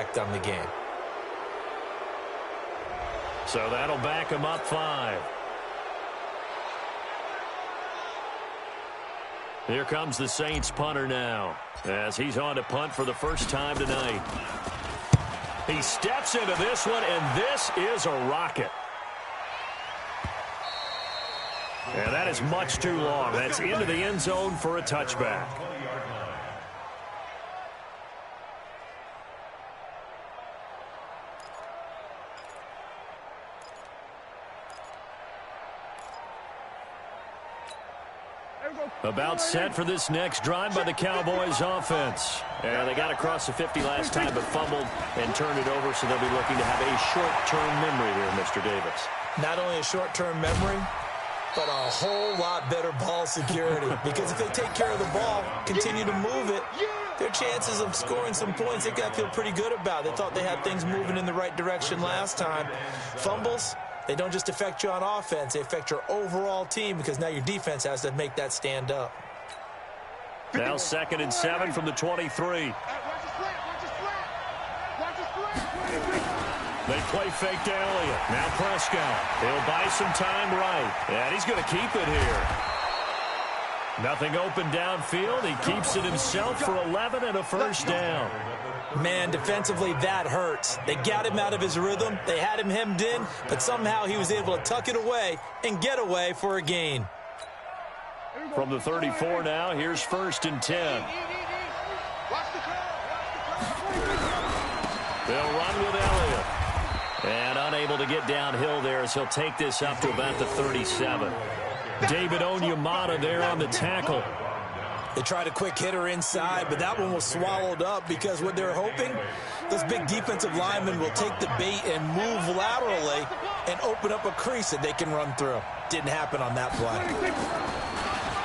effect on the game. So that'll back him up 5. Here comes the Saints punter now, as he's on to punt for the first time tonight. He steps into this one, and this is a rocket. And that is much too long. That's into the end zone for a touchback. About set for this next drive by the Cowboys offense. And they got across the 50 last time but fumbled and turned it over, so they'll be looking to have a short-term memory here, Mr. Davis. Not only a short-term memory, but a whole lot better ball security. Because if they take care of the ball, continue to move it, their chances of scoring some points, they got to feel pretty good about. They thought they had things moving in the right direction last time. Fumbles, they don't just affect you on offense, they affect your overall team because now your defense has to make that stand up. Now 2nd and 7 from the 23. They play fake to Elliott. Now Prescott. He'll buy some time right. And he's going to keep it here. Nothing open downfield. He keeps it himself for 11 and a first down. Man, defensively, that hurts. They got him out of his rhythm. They had him hemmed in, but somehow he was able to tuck it away and get away for a gain. From the 34 now, here's 1st and 10. They'll run with Elliott. And unable to get downhill there as he'll take this up to about the 37. David Onyemata there on the tackle. They tried a quick hitter inside, but that one was swallowed up because what they're hoping, those big defensive linemen will take the bait and move laterally and open up a crease that they can run through. Didn't happen on that play.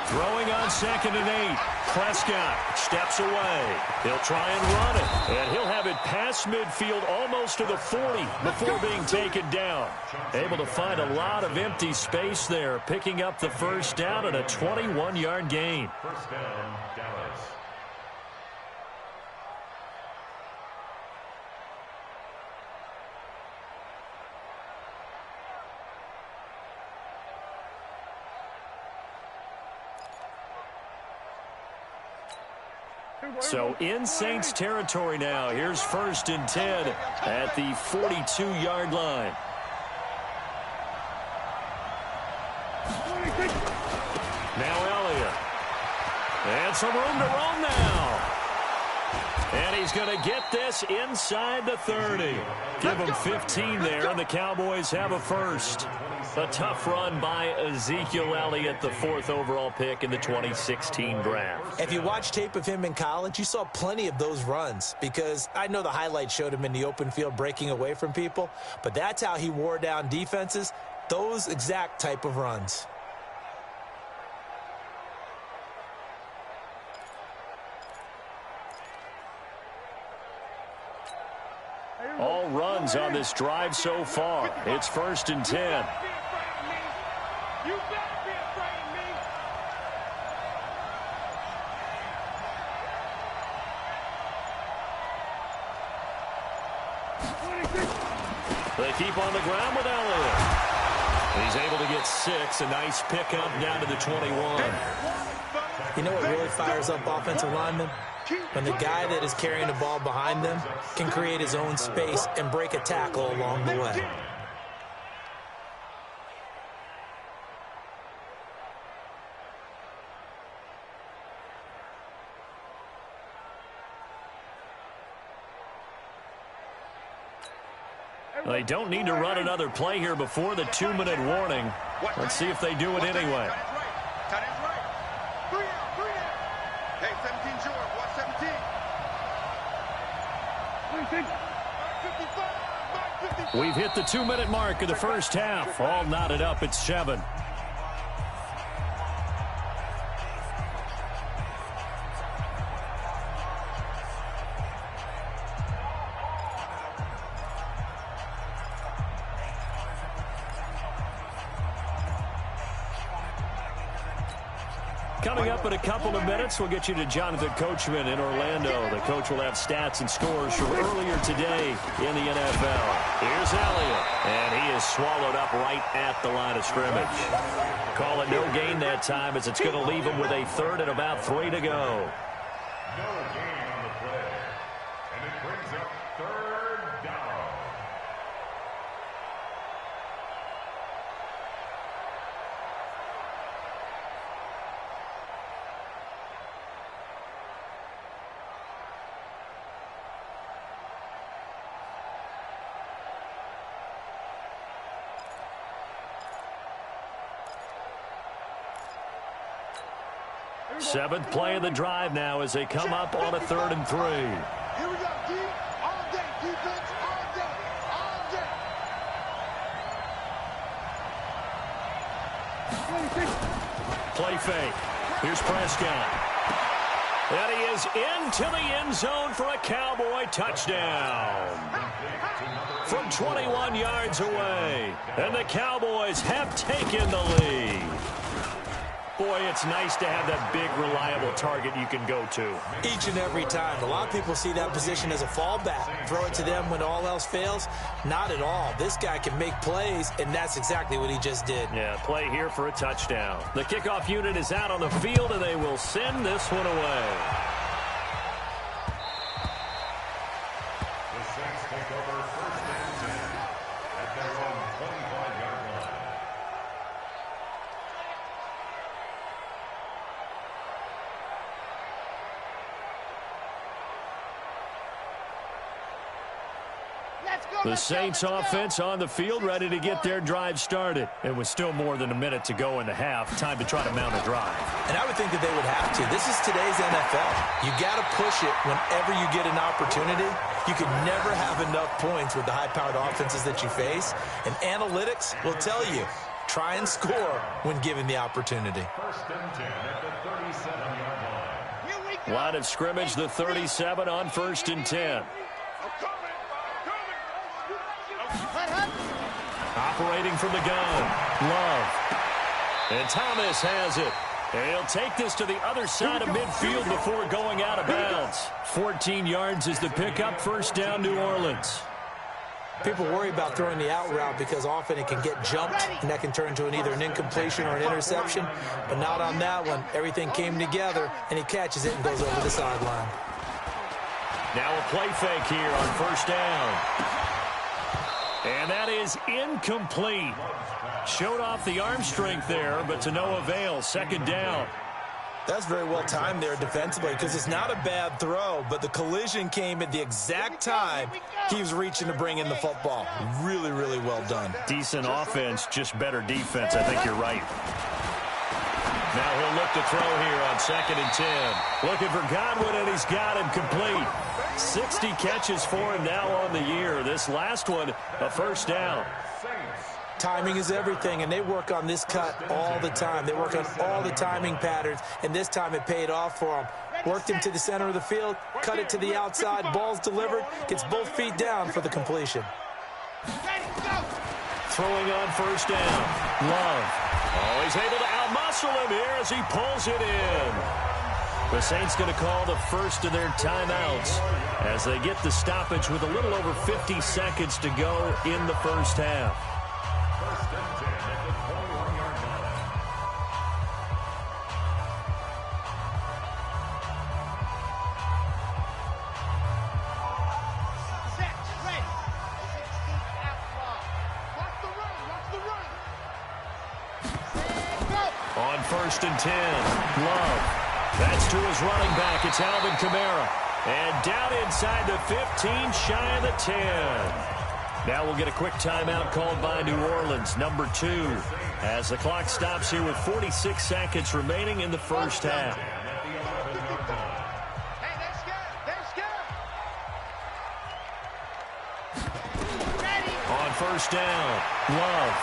Throwing on 2nd and 8. Prescott steps away. He'll try and run it. And he'll have it past midfield almost to the 40 before being taken down. Able to find a lot of empty space there, picking up the first down and a 21-yard gain. First down, Dallas. So in Saints territory now. Here's 1st and 10 at the 42-yard line. Now Elliott. And some room to roam now. And he's going to get this inside the 30. Give him 15 there, and the Cowboys have a first. A tough run by Ezekiel Elliott, the 4th overall pick in the 2016 draft. If you watch tape of him in college, you saw plenty of those runs because I know the highlights showed him in the open field breaking away from people, but that's how he wore down defenses, those exact type of runs. All runs on this drive so far. It's 1st and 10. You better be afraid of me. They keep on the ground with Elliott. He's able to get 6. A nice pickup down to the 21. You know what really fires up offensive linemen? When the guy that is carrying the ball behind them can create his own space and break a tackle along the way. They don't need to run another play here before the 2-minute warning. Let's see if they do it anyway. We've hit the 2-minute mark of the first half. All knotted up at 7. Coming up in a couple of minutes, we'll get you to Jonathan Coachman in Orlando. The coach will have stats and scores from earlier today in the NFL. Here's Elliott, and he is swallowed up right at the line of scrimmage. Call it no gain that time as it's going to leave him with a third and about 3 to go. No gain on the play. And it brings up third down. Seventh play of the drive now as they come up on a 3rd and 3. Here we go, D. All day. Defense all day. All day. Play fake. Here's Prescott. And he is into the end zone for a Cowboy touchdown. From 21 yards away. And the Cowboys have taken the lead. Boy, it's nice to have that big, reliable target you can go to. Each and every time. A lot of people see that position as a fallback. Throw it to them when all else fails. Not at all. This guy can make plays, and that's exactly what he just did. Yeah, play here for a touchdown. The kickoff unit is out on the field, and they will send this one away. The Saints take over 1st and 10 at their own 25-yard line. The Saints offense on the field, ready to get their drive started. It was still more than a minute to go in the half. Time to try to mount a drive. And I would think that they would have to. This is today's NFL. You got to push it whenever you get an opportunity. You can never have enough points with the high-powered offenses that you face. And analytics will tell you, try and score when given the opportunity. 1st and 10 at the 37-yard line. Line of scrimmage, the 37 on 1st and 10. Operating from the gun, Love. And Thomas has it. And he'll take this to the other side of midfield before going out of bounds. 14 yards is the pickup, 1st down, New Orleans. People worry about throwing the out route because often it can get jumped, and that can turn into either an incompletion or an interception. But not on that one. Everything came together, and he catches it and goes over the sideline. Now a play fake here on 1st down. And that is incomplete. Showed off the arm strength there, but to no avail. 2nd down. That's very well timed there defensively because it's not a bad throw, but the collision came at the exact time he was reaching to bring in the football. Really, really well done. Decent offense, just better defense. I think you're right. Now he'll look to throw here on 2nd and 10. Looking for Godwin, and he's got him complete. 60 catches for him now on the year. This last one, a 1st down. Timing is everything, and they work on this cut all the time. They work on all the timing patterns, and this time it paid off for them. Worked him to the center of the field, cut it to the outside, ball's delivered, gets both feet down for the completion. Throwing on 1st down. Love. Oh, he's able to outmuscle him here as he pulls it in. The Saints going to call the first of their timeouts as they get the stoppage with a little over 50 seconds to go in the 1st half. 1st and 10 at the 21-yard line. Set, ready. 16 out wide. Watch the run, watch the run. And go. On 1st and 10, Love. That's to his running back. It's Alvin Kamara. And down inside the 15, shy of the 10. Now we'll get a quick timeout called by New Orleans, number 2, as the clock stops here with 46 seconds remaining in the 1st half. Hey, they're scared. They're scared. Ready. On 1st down, Love.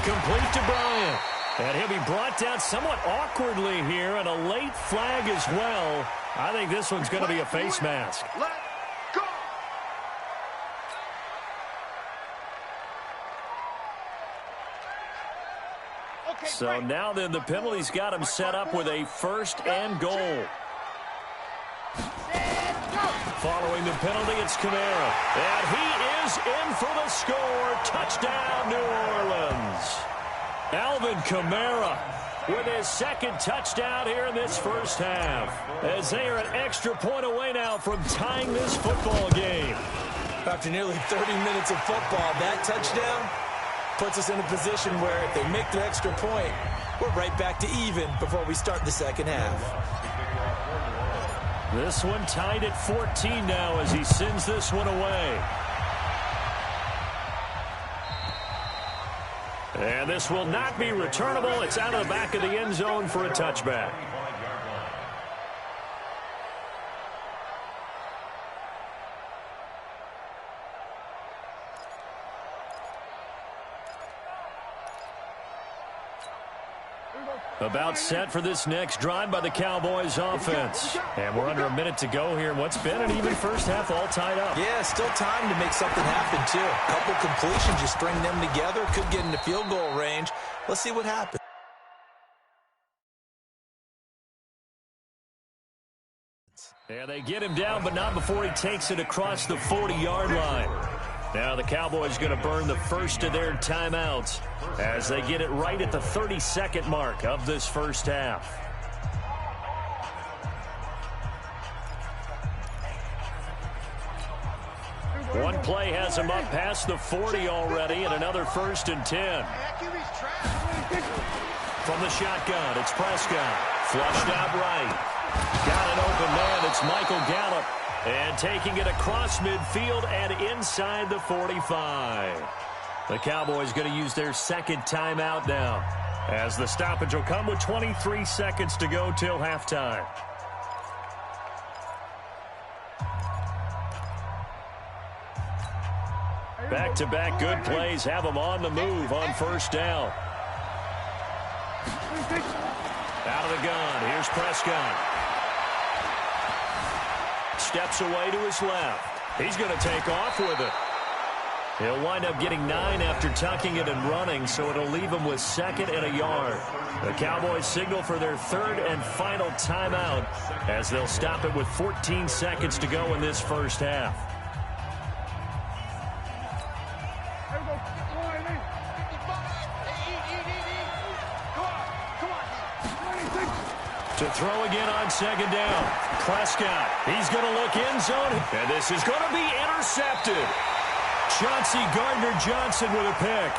Complete to Bryant. And he'll be brought down somewhat awkwardly here, and a late flag as well. I think this one's going to be a face mask. Let go. So now then the penalty's got him set up with a 1st and goal. Following the penalty, it's Kamara. And he is in for the score. Touchdown, New Orleans. Alvin Kamara with his 2nd touchdown here in this first half, as they are an extra point away now from tying this football game. After nearly 30 minutes of football, that touchdown puts us in a position where if they make the extra point, we're right back to even before we start the second half. This one tied at 14 now as he sends this one away. And this will not be returnable. It's out of the back of the end zone for a touchback. About set for this next drive by the Cowboys offense. And we're under a minute to go here in what's been an even first half, all tied up. Yeah, still time to make something happen, too. A couple completions, you string them together, could get into field goal range. Let's see what happens. Yeah, they get him down, but not before he takes it across the 40-yard line. Now the Cowboys going to burn the first of their timeouts as they get it right at the 30-second mark of this first half. One play has him up past the 40 already, and another 1st and 10. From the shotgun, it's Prescott. Flushed out right. Got an open man. It's Michael Gallup. And taking it across midfield and inside the 45. The Cowboys going to use their 2nd timeout now, as the stoppage will come with 23 seconds to go till halftime. Back-to-back good plays have them on the move on 1st down. Out of the gun, here's Prescott. Steps away to his left. He's going to take off with it. He'll wind up getting 9 after tucking it and running, so it'll leave him with 2nd and a yard. The Cowboys signal for their 3rd and final timeout as they'll stop it with 14 seconds to go in this first half. To throw again on 2nd down. Prescott, he's going to look end zone, and this is going to be intercepted. Chauncey Gardner-Johnson with a pick.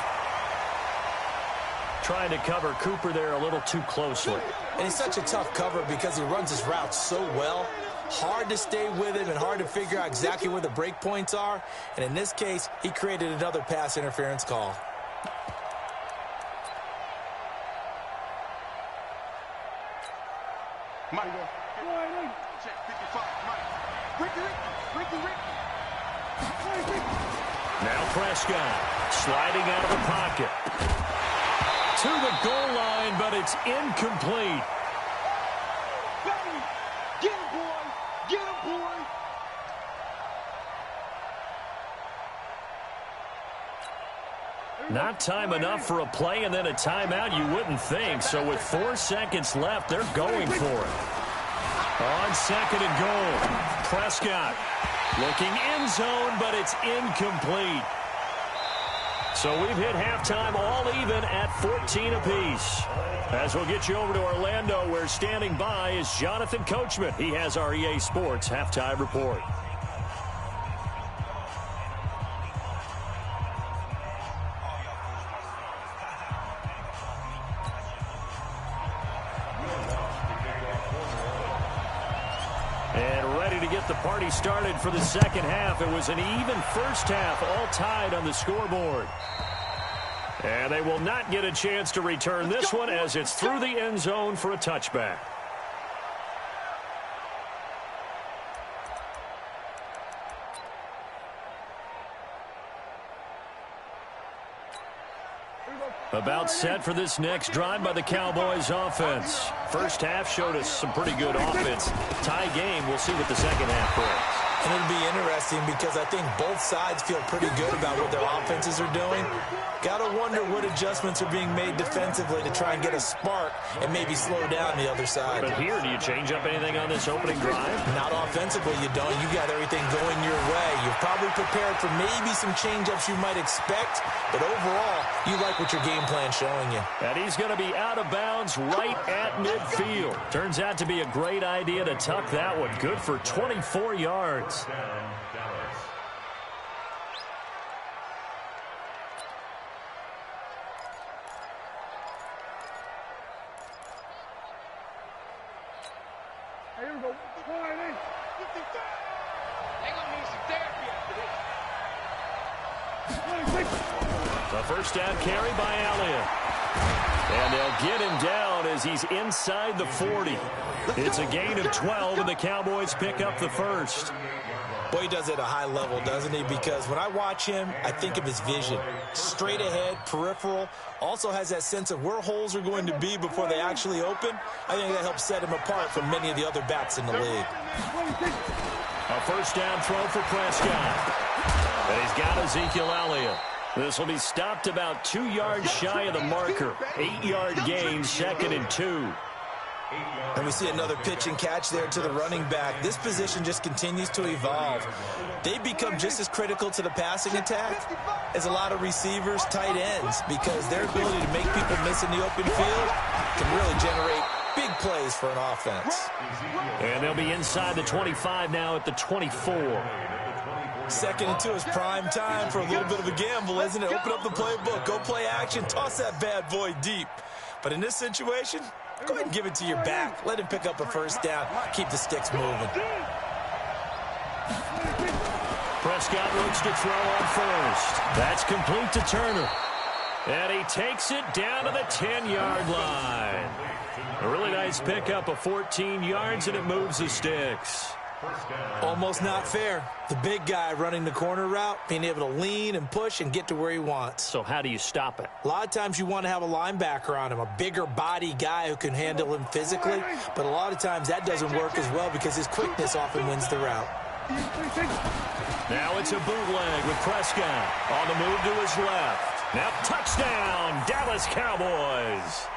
Trying to cover Cooper there a little too closely. And he's such a tough cover because he runs his routes so well. Hard to stay with him and hard to figure out exactly where the break points are. And in this case, he created another pass interference call. Mike. Check 55, Mike. Ricky. Now Prescott sliding out of the pocket. To the goal line, but it's incomplete. Get him, boy. Get him, boy. Not time enough for a play and then a timeout, you wouldn't think. So with 4 seconds left, they're going for it. On 2nd and goal, Prescott looking end zone, but it's incomplete. So we've hit halftime all even at 14 apiece. As we'll get you over to Orlando, where standing by is Jonathan Coachman. He has our EA Sports halftime report. The party started for the second half. It was an even first half, all tied on the scoreboard. And they will not get a chance to return this one as it's through the end zone for a touchback. About set for this next drive by the Cowboys offense. First half showed us some pretty good offense. Tie game. We'll see what the second half brings. And it'll be interesting because I think both sides feel pretty good about what their offenses are doing. Got to wonder what adjustments are being made defensively to try and get a spark and maybe slow down the other side. But here, do you change up anything on this opening drive? Not offensively, you don't. You got everything going your way. You're probably prepared for maybe some change-ups you might expect, but overall, you like what your game plan's showing you. And he's going to be out of bounds right at midfield. Turns out to be a great idea to tuck that one. Good for 24 yards. Here we go. They're going to need some therapy after this. The first down carry by Elliott. And they'll get him down as he's inside the 40. It's a gain of 12, and the Cowboys pick up the first. Boy, he does it at a high level, doesn't he? Because when I watch him, I think of his vision. Straight ahead, peripheral, also has that sense of where holes are going to be before they actually open. I think that helps set him apart from many of the other backs in the league. A first down throw for Prescott. And he's got Ezekiel Elliott. This will be stopped about 2 yards shy of the marker. 8-yard gain, 2nd and 2. And we see another pitch and catch there to the running back. This position just continues to evolve. They become just as critical to the passing attack as a lot of receivers, tight ends, because their ability to make people miss in the open field can really generate big plays for an offense. And they'll be inside the 25 now at the 24. 2nd and 2 is prime time for a little bit of a gamble, isn't it? Open up the playbook, go play action, toss that bad boy deep. But in this situation, go ahead and give it to your back. Let him pick up a first down. Keep the sticks moving. Prescott looks to throw on first. That's complete to Turner. And he takes it down to the 10-yard line. A really nice pickup of 14 yards, and it moves the sticks. Almost not fair. The big guy running the corner route, being able to lean and push and get to where he wants. So how do you stop it? A lot of times you want to have a linebacker on him, a bigger body guy who can handle him physically, but a lot of times that doesn't work as well because his quickness often wins the route. Now it's a bootleg with Prescott on the move to his left. Now touchdown, Dallas Cowboys.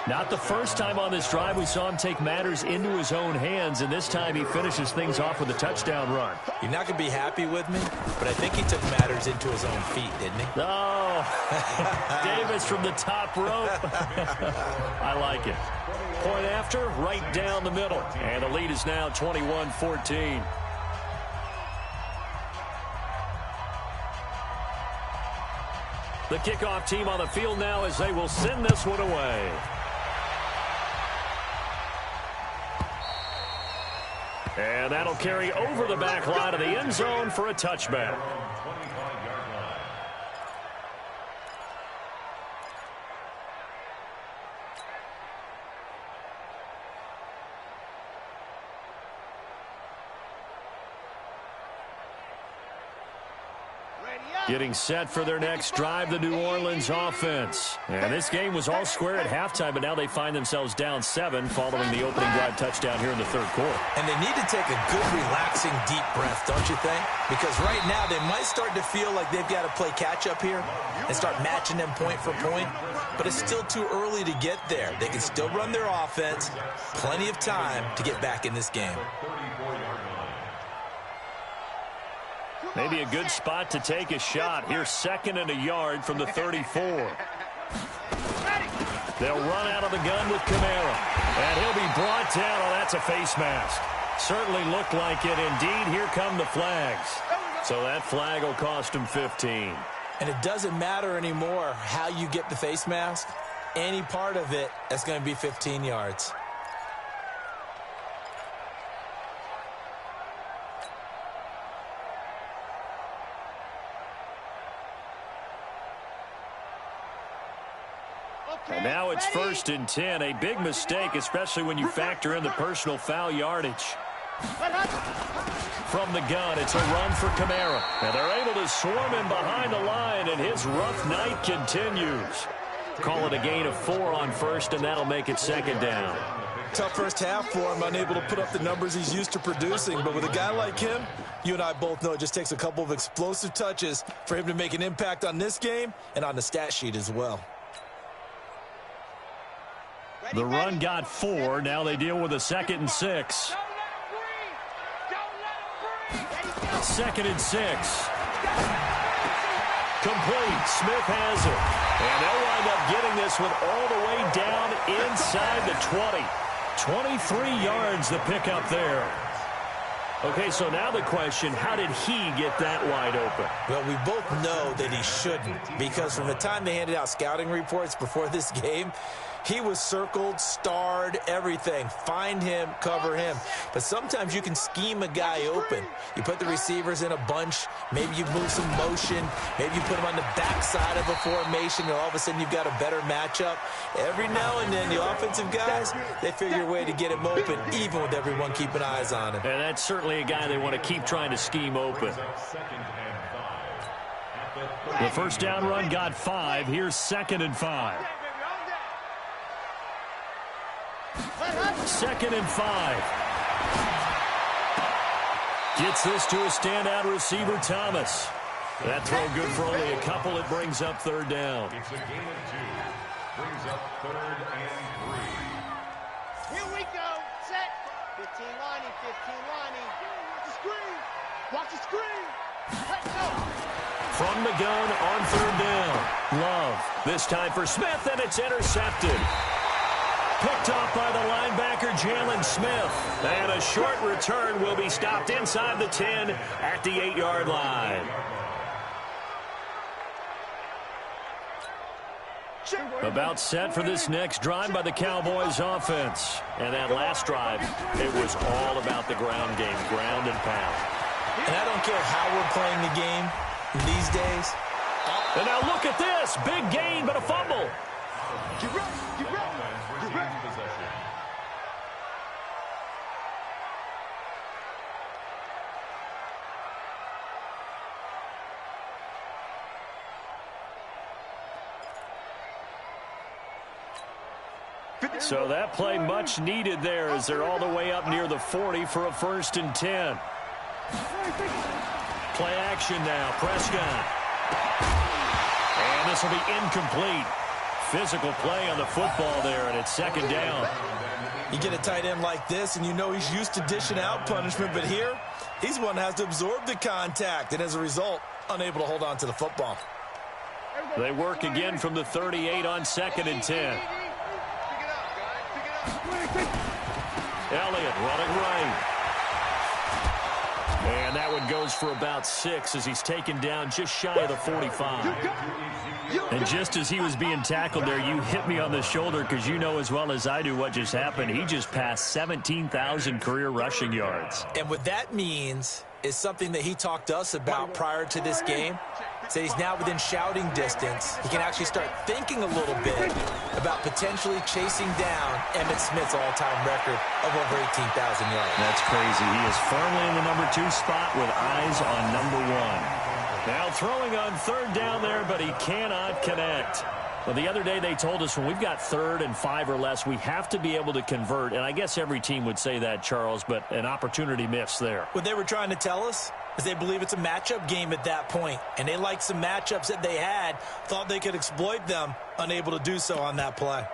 Not the first time on this drive we saw him take matters into his own hands, and this time he finishes things off with a touchdown run. You're not going to be happy with me, but I think he took matters into his own feet, didn't he? Oh, Davis from the top rope. I like it. Point after, right down the middle. And the lead is now 21-14. The kickoff team on the field now as they will send this one away. And that'll carry over the back line of the end zone for a touchback. Getting set for their next drive, the New Orleans offense. And this game was all square at halftime, but now they find themselves down 7 following the opening drive touchdown here in the third quarter. And they need to take a good, relaxing, deep breath, don't you think? Because right now they might start to feel like they've got to play catch-up here and start matching them point for point. But it's still too early to get there. They can still run their offense. Plenty of time to get back in this game. Maybe a good spot to take a shot. Here's 2nd and a yard from the 34. They'll run out of the gun with Kamara. And he'll be brought down. Oh, that's a face mask. Certainly looked like it. Indeed, here come the flags. So that flag will cost him 15. And it doesn't matter anymore how you get the face mask. Any part of it, that's going to be 15 yards. And now it's 1st and 10. A big mistake, especially when you factor in the personal foul yardage. From the gun, it's a run for Kamara. And they're able to swarm him behind the line, and his rough night continues. Call it a gain of 4 on first, and that'll make it 2nd down. Tough first half for him, unable to put up the numbers he's used to producing. But with a guy like him, you and I both know it just takes a couple of explosive touches for him to make an impact on this game and on the stat sheet as well. The run got 4. Now they deal with a 2nd and 6. 2nd and 6. Complete. Smith has it. And they'll wind up getting this one all the way down inside the 20. 23 yards the pickup there. Okay, so now the question, how did he get that wide open? Well, we both know that he shouldn't, because from the time they handed out scouting reports before this game, he was circled, starred, everything. Find him, cover him. But sometimes you can scheme a guy open. You put the receivers in a bunch. Maybe you move some motion. Maybe you put him on the backside of a formation, and all of a sudden you've got a better matchup. Every now and then, the offensive guys, they figure a way to get him open, even with everyone keeping eyes on him. And that's certainly a guy they want to keep trying to scheme open. The first down run got 5. Here's 2nd and 5. 2nd and 5. Gets this to a standout receiver, Thomas. That throw good for only a couple. It brings up 3rd down. It's a game of 2. Brings up 3rd and 3. Here we go. Set. 15 lining, 15 lining. Watch the screen. Watch the screen. Let's go. From the gun on 3rd down. Love. This time for Smith, and it's intercepted. Picked off by the linebacker, Jalen Smith. And a short return will be stopped inside the 10 at the 8-yard line. About set for this next drive by the Cowboys offense. And that last drive, it was all about the ground game, ground and pound. And I don't care how we're playing the game these days. And now look at this. Big gain, but a fumble. Get ready. Get ready. Get ready. Possession. So that play much needed there as they're all the way up near the 40 for a 1st and 10. Play action now. Prescott. And this will be incomplete. Physical play on the football there, and it's 2nd down. You get a tight end like this, and you know he's used to dishing out punishment, but here, he's one that has to absorb the contact, and as a result, unable to hold on to the football. They work again from the 38 on 2nd and 10. Elliott running right. And that one goes for about 6 as he's taken down just shy of the 45. And just as he was being tackled there, you hit me on the shoulder because you know as well as I do what just happened. He just passed 17,000 career rushing yards. And what that means is something that he talked to us about prior to this game. Said he's now within shouting distance. He can actually start thinking a little bit about potentially chasing down Emmitt Smith's all-time record of over 18,000 yards. That's crazy. He is firmly in the number 2 spot with eyes on number 1. Now throwing on 3rd down there, but he cannot connect. Well, the other day they told us when we've got 3rd and 5 or less, we have to be able to convert. And I guess every team would say that, Charles, but an opportunity missed there. What they were trying to tell us is they believe it's a matchup game at that point. And they liked some matchups that they had, thought they could exploit them, unable to do so on that play.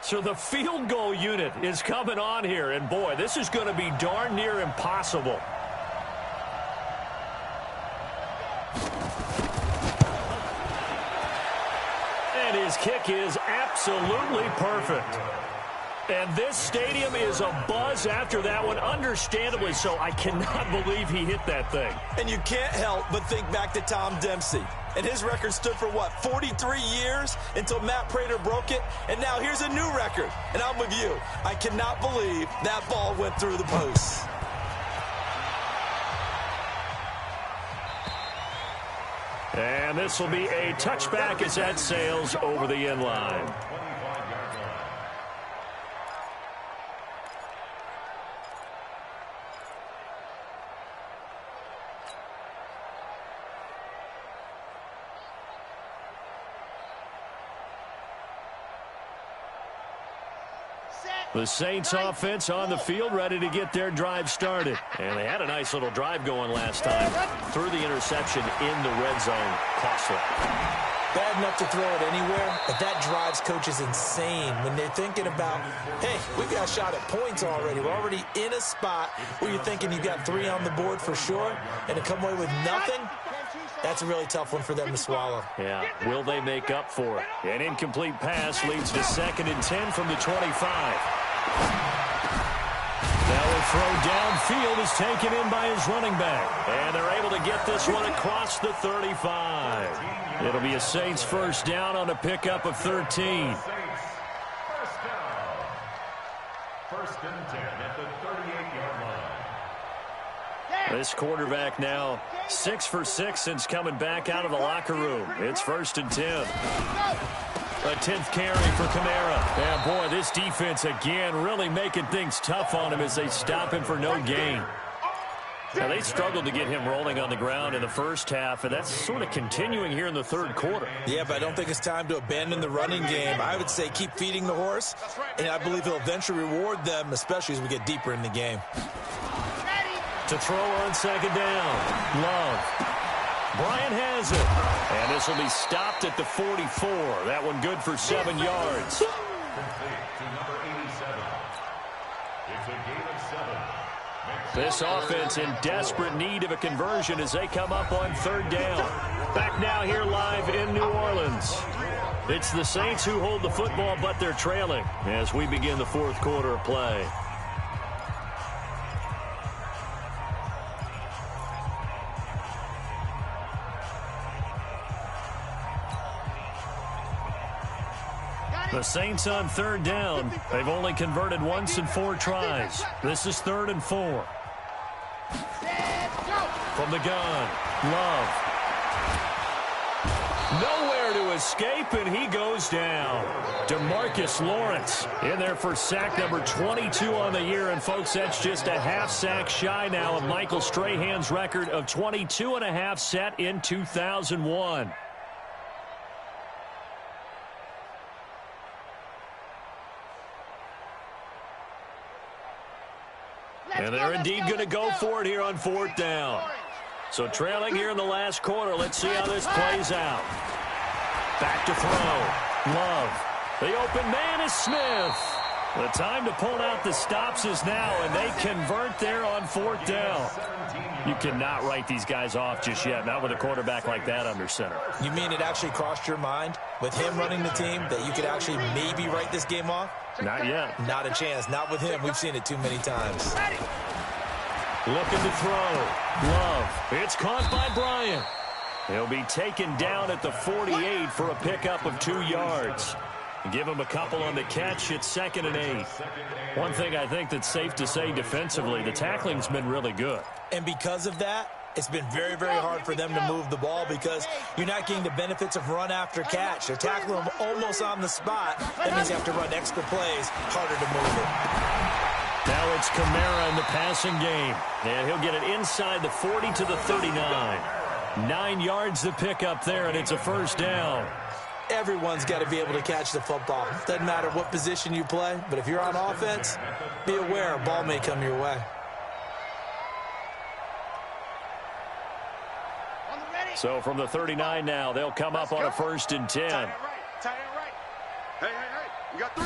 So the field goal unit is coming on here. And, boy, this is going to be darn near impossible. And his kick is absolutely perfect. And this stadium is abuzz after that one, understandably so. I cannot believe he hit that thing. And you can't help but think back to Tom Dempsey. And his record stood for, what, 43 years until Matt Prater broke it? And now here's a new record. And I'm with you. I cannot believe that ball went through the post. And this will be a touchback as that sails over the end line. The Saints offense on the field, ready to get their drive started. And they had a nice little drive going last time. Threw the interception in the red zone. Costly. Bad enough to throw it anywhere, but that drives coaches insane when they're thinking about, hey, we've got a shot at points already. We're already in a spot where you're thinking you've got 3 on the board for sure, and to come away with nothing, that's a really tough one for them to swallow. Yeah, will they make up for it? An incomplete pass leads to 2nd and 10 from the 25. Now a throw downfield is taken in by his running back. And they're able to get this one across the 35. It'll be a Saints first down on a pickup of 13. First down. First and 10 at the 38-yard line. This quarterback now 6 for 6 since coming back out of the locker room. It's 1st and 10. A 10th carry for Kamara. Yeah, boy, this defense again really making things tough on him as they stop him for no gain. Now, they struggled to get him rolling on the ground in the first half, and that's sort of continuing here in the third quarter. Yeah, but I don't think it's time to abandon the running game. I would say keep feeding the horse, and I believe he'll eventually reward them, especially as we get deeper in the game. To throw on 2nd down. Love. Bryant has it. And this will be stopped at the 44. That one good for 7 yards. Complete to number 87. It's a gain of 7. This offense in desperate need of a conversion as they come up on 3rd down. Back now here live in New Orleans. It's the Saints who hold the football, but they're trailing as we begin the 4th quarter of play. The Saints on 3rd down. They've only converted once in 4 tries. This is 3rd and 4. From the gun, Love. Nowhere to escape, and he goes down. DeMarcus Lawrence in there for sack number 22 on the year. And, folks, that's just a half sack shy now of Michael Strahan's record of 22.5 set in 2001. And they're indeed going to go for it here on 4th down. So trailing here in the last quarter. Let's see how this plays out. Back to throw. Love. The open man is Smith. The time to pull out the stops is now, and they convert there on 4th down. You cannot write these guys off just yet, not with a quarterback like that under center. You mean it actually crossed your mind with him running the team that you could actually maybe write this game off? Not yet. Not a chance. Not with him. We've seen it too many times. Looking to throw. Love. It's caught by Bryant. He'll be taken down at the 48 for a pickup of 2 yards. Give him a couple on the catch. It's 2nd and 8. One thing I think that's safe to say defensively, the tackling's been really good. And because of that, it's been very, very hard for them to move the ball because you're not getting the benefits of run after catch. They're tackling them almost on the spot. That means you have to run extra plays, harder to move it. Now it's Kamara in the passing game. And he'll get it inside the 40 to the 39. 9 yards to pick up there, and it's a 1st down. Everyone's got to be able to catch the football. Doesn't matter what position you play, but if you're on offense, be aware a ball may come your way. So from the 39 now, they'll come up on a 1st and 10. Tie it right. Hey, we got 3.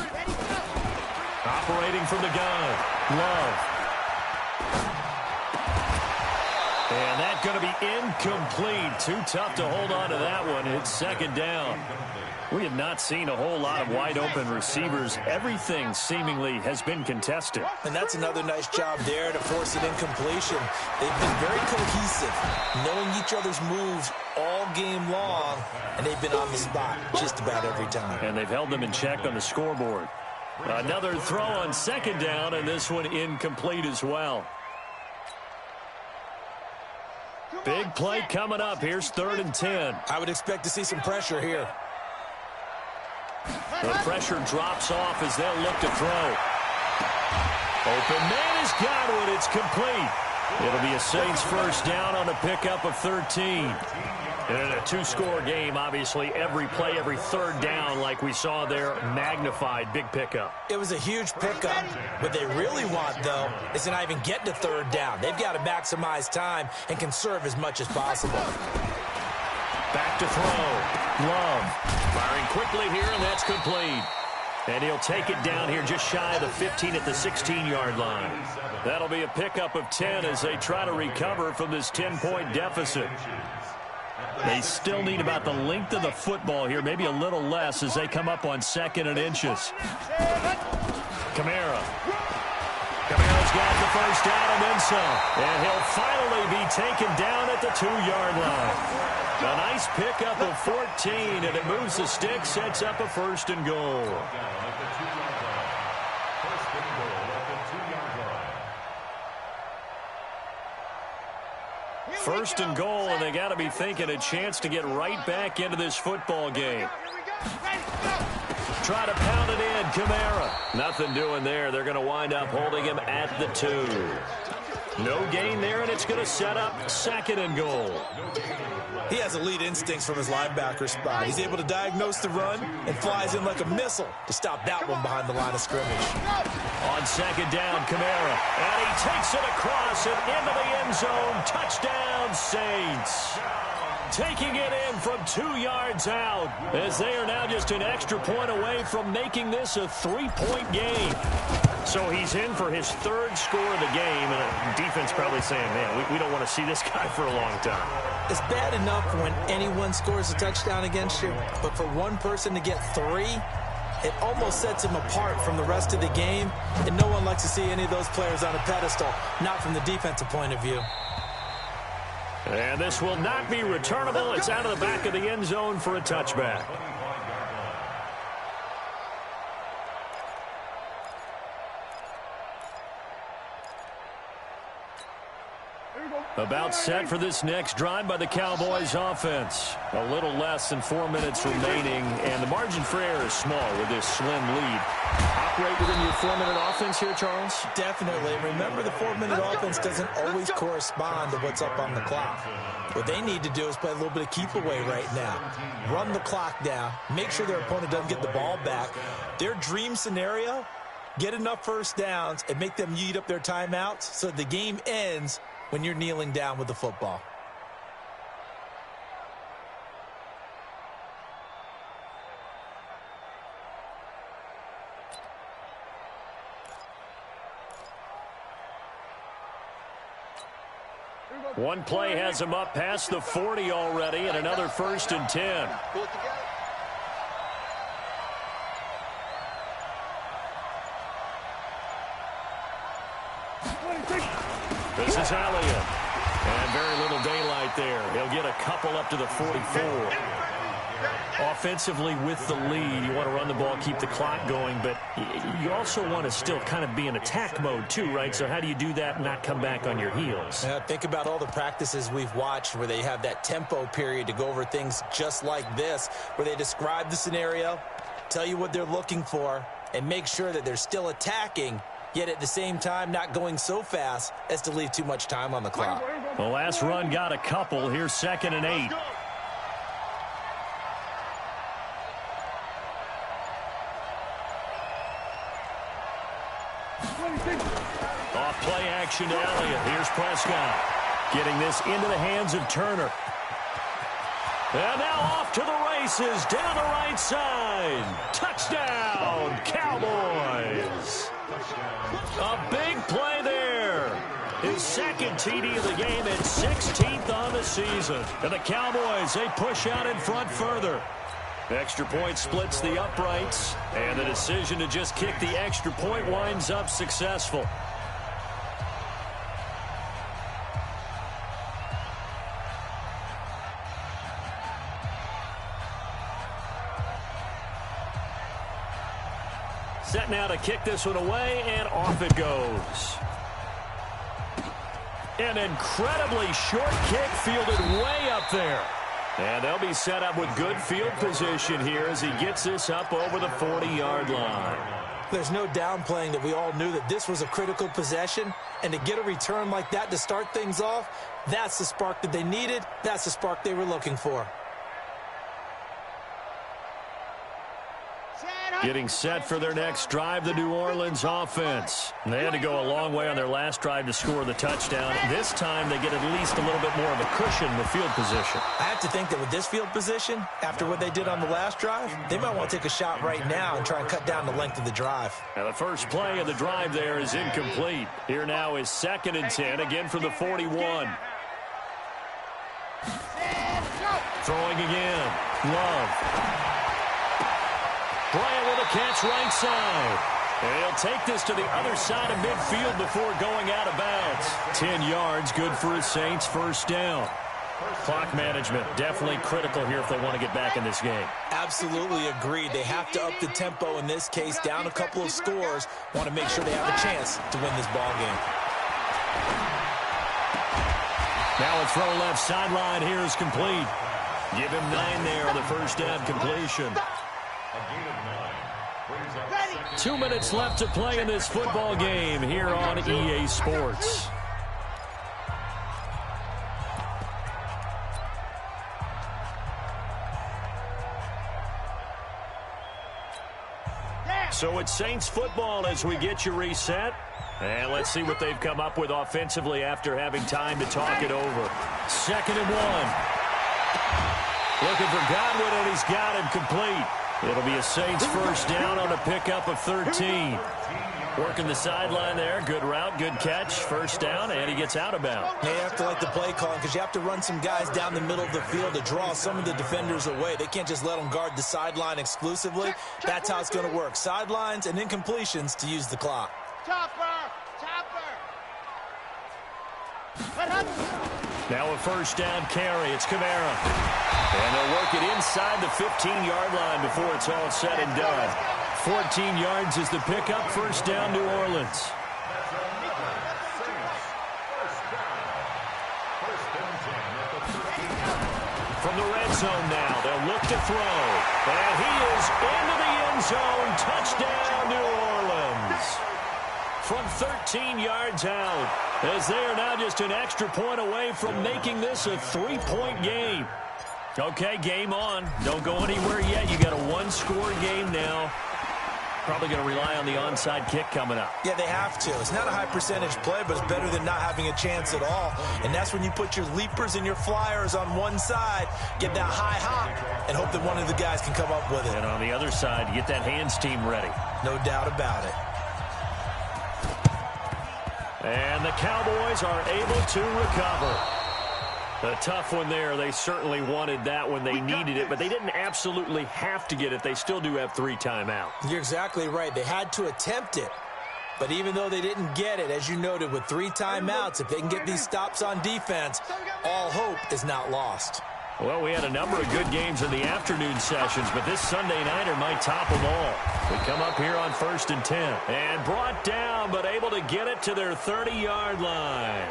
Operating from the gun. Love. And that's going to be incomplete. Too tough to hold on to that one. It's 2nd down. We have not seen a whole lot of wide-open receivers. Everything seemingly has been contested. And that's another nice job there to force an incompletion. They've been very cohesive, knowing each other's moves all game long, and they've been on the spot just about every time. And they've held them in check on the scoreboard. Another throw on 2nd down, and this one incomplete as well. Big play coming up. Here's 3rd and 10. I would expect to see some pressure here. The pressure drops off as they'll look to throw. Open man has got it. It's complete. It'll be a Saints 1st down on a pickup of 13. And in a two-score game, obviously, every play, every third down, like we saw there, magnified. Big pickup. It was a huge pickup. What they really want, though, is to not even get to third down. They've got to maximize time and conserve as much as possible. Back to throw. Love firing quickly here, and that's complete. And he'll take it down here just shy of the 15 at the 16-yard line. That'll be a pickup of 10 as they try to recover from this 10-point deficit. They still need about the length of the football here, maybe a little less as they come up on 2nd and inches. Kamara. Kamara's got the first down and then some. And he'll finally be taken down at the 2-yard line. A nice pickup of 14, and it moves the stick, sets up a 1st and goal. First and goal, and they got to be thinking a chance to get right back into this football game. Try to pound it in, Kamara. Nothing doing there. They're going to wind up holding him at the 2. No gain there, and it's going to set up 2nd and goal. He has elite instincts from his linebacker spot. He's able to diagnose the run and flies in like a missile to stop that one behind the line of scrimmage. On 2nd down, Kamara. And he takes it across and into the end zone. Touchdown, Saints. Taking it in from 2 yards out as they are now just an extra point away from making this a 3-point game. So he's in for his 3rd score of the game, and the defense probably saying, man, we don't want to see this guy for a long time. It's bad enough when anyone scores a touchdown against you, but for one person to get 3, it almost sets him apart from the rest of the game, and no one likes to see any of those players on a pedestal, not from the defensive point of view. And this will not be returnable. It's out of the back of the end zone for a touchback. About set for this next drive by the Cowboys offense. A little less than 4 minutes remaining, and the margin for error is small with this slim lead. Operate within your 4-minute offense here, Charles? Definitely. Remember, the 4-minute offense doesn't always correspond to what's up on the clock. What they need to do is play a little bit of keep away right now. Run the clock down. Make sure their opponent doesn't get the ball back. Their dream scenario, get enough first downs and make them eat up their timeouts so the game ends when you're kneeling down with the football. One play has him up past the 40 already, and another 1st and 10. This is Elliott. And very little daylight there. He'll get a couple up to the 44. Offensively with the lead, you want to run the ball, keep the clock going, but you also want to still kind of be in attack mode too, right? So how do you do that and not come back on your heels? Think about all the practices we've watched where they have that tempo period to go over things just like this, where they describe the scenario, tell you what they're looking for, and make sure that they're still attacking, yet at the same time not going so fast as to leave too much time on the clock. The last run got a couple. Here's 2nd and 8. Off play action to Elliott. Here's Prescott. Getting this into the hands of Turner. And now off to the races down the right side. Touchdown, Cowboys. A big play there. His 2nd TD of the game and 16th on the season. And the Cowboys, they push out in front further. Extra point splits the uprights, and the decision to just kick the extra point winds up successful. Set now to kick this one away, and off it goes. An incredibly short kick fielded way up there. And they'll be set up with good field position here as he gets this up over the 40-yard line. There's no downplaying that we all knew that this was a critical possession, and to get a return like that to start things off, that's the spark that they needed. That's the spark they were looking for. Getting set for their next drive, the New Orleans offense. They had to go a long way on their last drive to score the touchdown. This time they get at least a little bit more of a cushion in the field position. I have to think that with this field position, after what they did on the last drive, they might want to take a shot right now and try and cut down the length of the drive. Now the first play of the drive there is incomplete. Here now is 2nd and 10, again from the 41. Throwing again. Love. Bryant with a catch right side. And he'll take this to the other side of midfield before going out of bounds. 10 yards, good for his Saints, first down. Clock management, definitely critical here if they want to get back in this game. Absolutely agreed. They have to up the tempo in this case, down a couple of scores. Want to make sure they have a chance to win this ball game. Now a throw left sideline here is complete. Give him 9 there on the first down completion. 2 minutes left to play in this football game here on EA Sports. So it's Saints football as we get you reset. And let's see what they've come up with offensively after having time to talk it over. 2nd and 1. Looking for Godwin, and he's got him complete. It'll be a Saints first down on a pickup of 13. Working the sideline there. Good route, good catch. First down, and he gets out of bounds. They have to like the play calling because you have to run some guys down the middle of the field to draw some of the defenders away. They can't just let them guard the sideline exclusively. That's how it's going to work. Sidelines and incompletions to use the clock. Now a first down carry. It's Kamara. And they'll work it inside the 15-yard line before it's all said and done. 14 yards is the pickup. First down, New Orleans. From the red zone now, they'll look to throw. And he is into the end zone. Touchdown, New Orleans. From 13 yards out, as they are now just an extra point away from making this a 3-point game. Okay, game on. Don't go anywhere yet. You got a one-score game now. Probably going to rely on the onside kick coming up. Yeah, they have to. It's not a high-percentage play, but it's better than not having a chance at all. And that's when you put your leapers and your flyers on one side, get that high hop, and hope that one of the guys can come up with it. And on the other side, get that hands team ready. No doubt about it. And the Cowboys are able to recover. A tough one there. They certainly wanted that when they needed it, but they didn't absolutely have to get it. They still do have 3 timeouts. You're exactly right. They had to attempt it. But even though they didn't get it, as you noted, with 3 timeouts, if they can get these stops on defense, all hope is not lost. Well, we had a number of good games in the afternoon sessions, but this Sunday nighter might top them all. We come up here on 1st and 10. And brought down, but able to get it to their 30-yard line.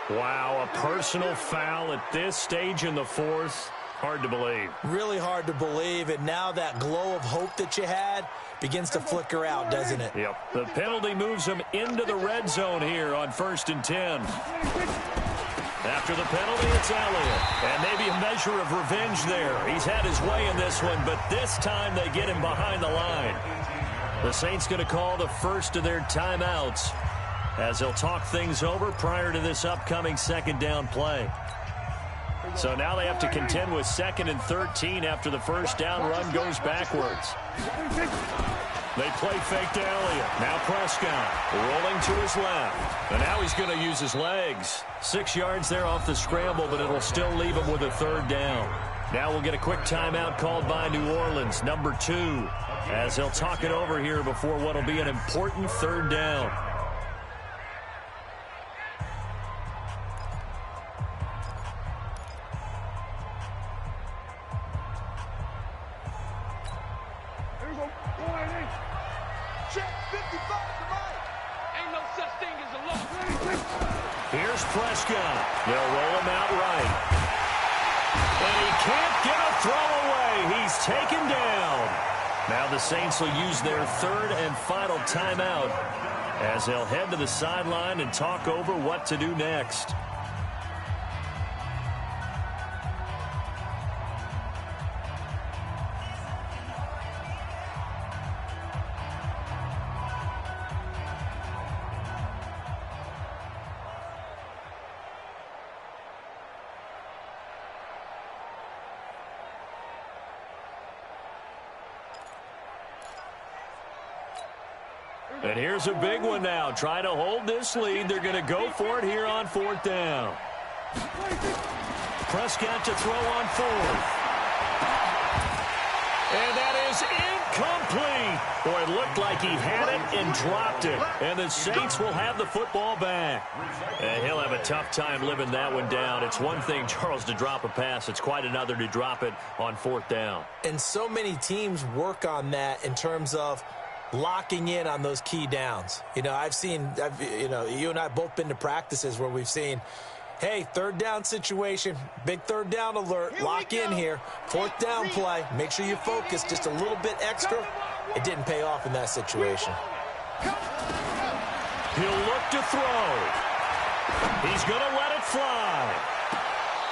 Wow, a personal foul at this stage in the 4th. Hard to believe. Really hard to believe, and now that glow of hope that you had begins to flicker out, doesn't it? Yep. The penalty moves them into the red zone here on 1st and 10. After the penalty, it's Elliott. And maybe a measure of revenge there. He's had his way in this one, but this time they get him behind the line. The Saints going to call the first of their timeouts as they'll talk things over prior to this upcoming 2nd down play. So now they have to contend with 2nd and 13 after the first down run goes backwards. They play fake to Elliott. Now Prescott rolling to his left. And now he's going to use his legs. 6 yards there off the scramble, but it'll still leave him with a 3rd down. Now we'll get a quick timeout called by New Orleans, number 2, as they'll talk it over here before what will be an important 3rd down. Here's Prescott. They'll roll him out right. And he can't get a throw away. He's taken down. Now the Saints will use their third and final timeout as they'll head to the sideline and talk over what to do next. And here's a big one now. Trying to hold this lead. They're going to go for it here on 4th down. Prescott to throw on 4th. And that is incomplete. Boy, it looked like he had it and dropped it. And the Saints will have the football back. And he'll have a tough time living that one down. It's one thing, Charles, to drop a pass. It's quite another to drop it on 4th down. And so many teams work on that in terms of locking in on those key downs. You know, you and I both been to practices where we've seen, hey, 3rd down situation, big 3rd down alert, lock in here, 4th down play, make sure you focus just a little bit extra. It didn't pay off in that situation. He'll look to throw. He's going to let it fly.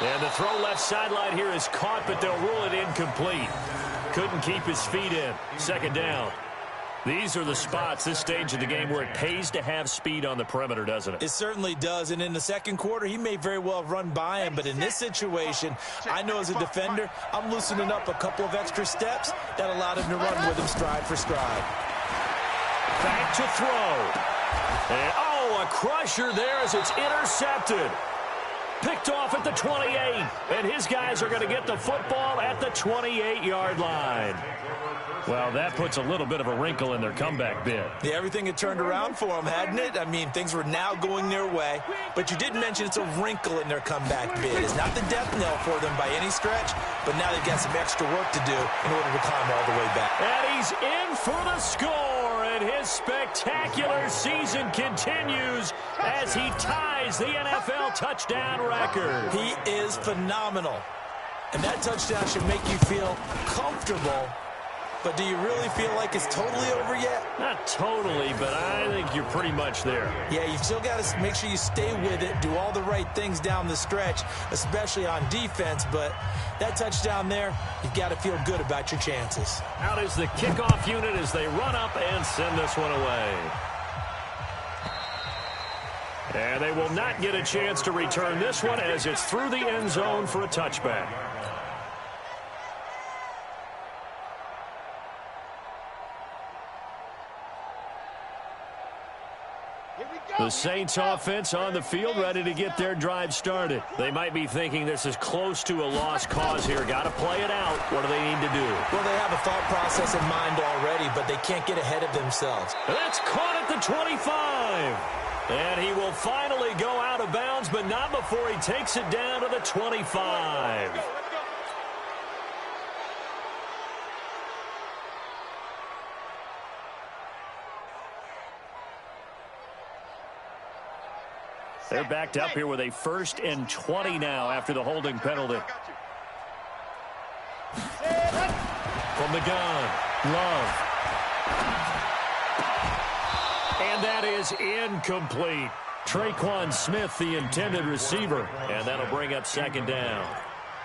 And the throw left sideline here is caught, but they'll rule it incomplete. Couldn't keep his feet in. 2nd down. These are the spots, this stage of the game, where it pays to have speed on the perimeter, doesn't it? It certainly does, and in the 2nd quarter, he may very well run by him, but in this situation, I know as a defender, I'm loosening up a couple of extra steps that allowed him to run with him stride for stride. Back to throw. And, a crusher there as it's intercepted. Picked off at the 28, and his guys are going to get the football at the 28-yard line. Well, that puts a little bit of a wrinkle in their comeback bid. Yeah, everything had turned around for them, hadn't it? I mean, things were now going their way. But you did mention it's a wrinkle in their comeback bid. It's not the death knell for them by any stretch, but now they've got some extra work to do in order to climb all the way back. And he's in for the score, and his spectacular season continues as he ties the NFL touchdown record. He is phenomenal. And that touchdown should make you feel comfortable. But do you really feel like it's totally over yet? Not totally, but I think you're pretty much there. Yeah, you've still got to make sure you stay with it, do all the right things down the stretch, especially on defense. But that touchdown there, you've got to feel good about your chances. Out is the kickoff unit as they run up and send this one away. And they will not get a chance to return this one as it's through the end zone for a touchback. The Saints offense on the field, ready to get their drive started. They might be thinking this is close to a lost cause here. Got to play it out. What do they need to do? Well, they have a thought process in mind already, but they can't get ahead of themselves. And that's caught at the 25. And he will finally go out of bounds, but not before he takes it down to the 25. They're backed up here with a 1st and 20 now after the holding penalty. From the gun, Love. And that is incomplete. Traquan Smith, the intended receiver. And that'll bring up 2nd down.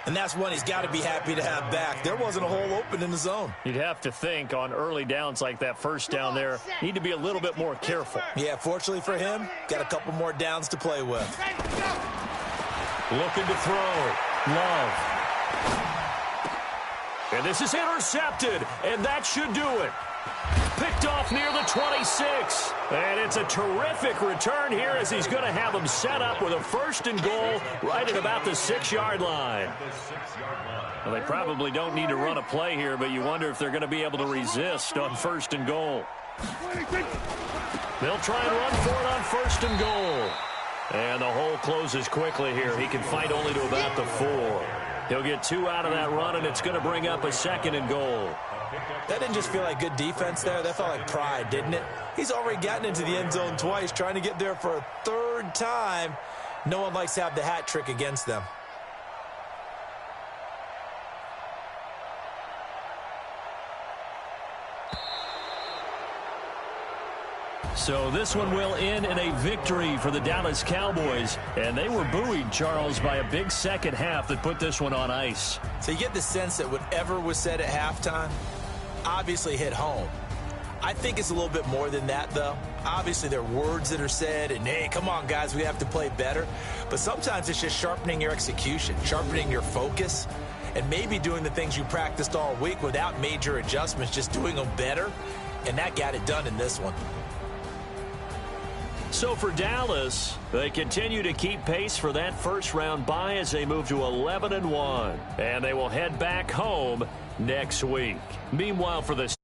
And that's one he's got to be happy to have back. There wasn't a hole open in the zone. You'd have to think on early downs like that 1st down there, need to be a little bit more careful. Yeah, fortunately for him, got a couple more downs to play with. Looking to throw. Love. And this is intercepted, and that should do it. Picked off near the 26. And it's a terrific return here as he's going to have them set up with a 1st and goal right at about the 6-yard line. Well, they probably don't need to run a play here, but you wonder if they're going to be able to resist on 1st and goal. They'll try and run for it on 1st and goal. And the hole closes quickly here. He can fight only to about the 4. He'll get 2 out of that run, and it's going to bring up a 2nd and goal. That didn't just feel like good defense there. That felt like pride, didn't it? He's already gotten into the end zone twice, trying to get there for a 3rd time. No one likes to have the hat trick against them. So this one will end in a victory for the Dallas Cowboys. And they were buoyed, Charles, by a big second half that put this one on ice. So you get the sense that whatever was said at halftime obviously hit home. I think it's a little bit more than that, though. Obviously, there are words that are said, and, hey, come on, guys, we have to play better. But sometimes it's just sharpening your execution, sharpening your focus, and maybe doing the things you practiced all week without major adjustments, just doing them better. And that got it done in this one. So for Dallas, they continue to keep pace for that first-round bye as they move to 11-1. And they will head back home next week. Meanwhile, for the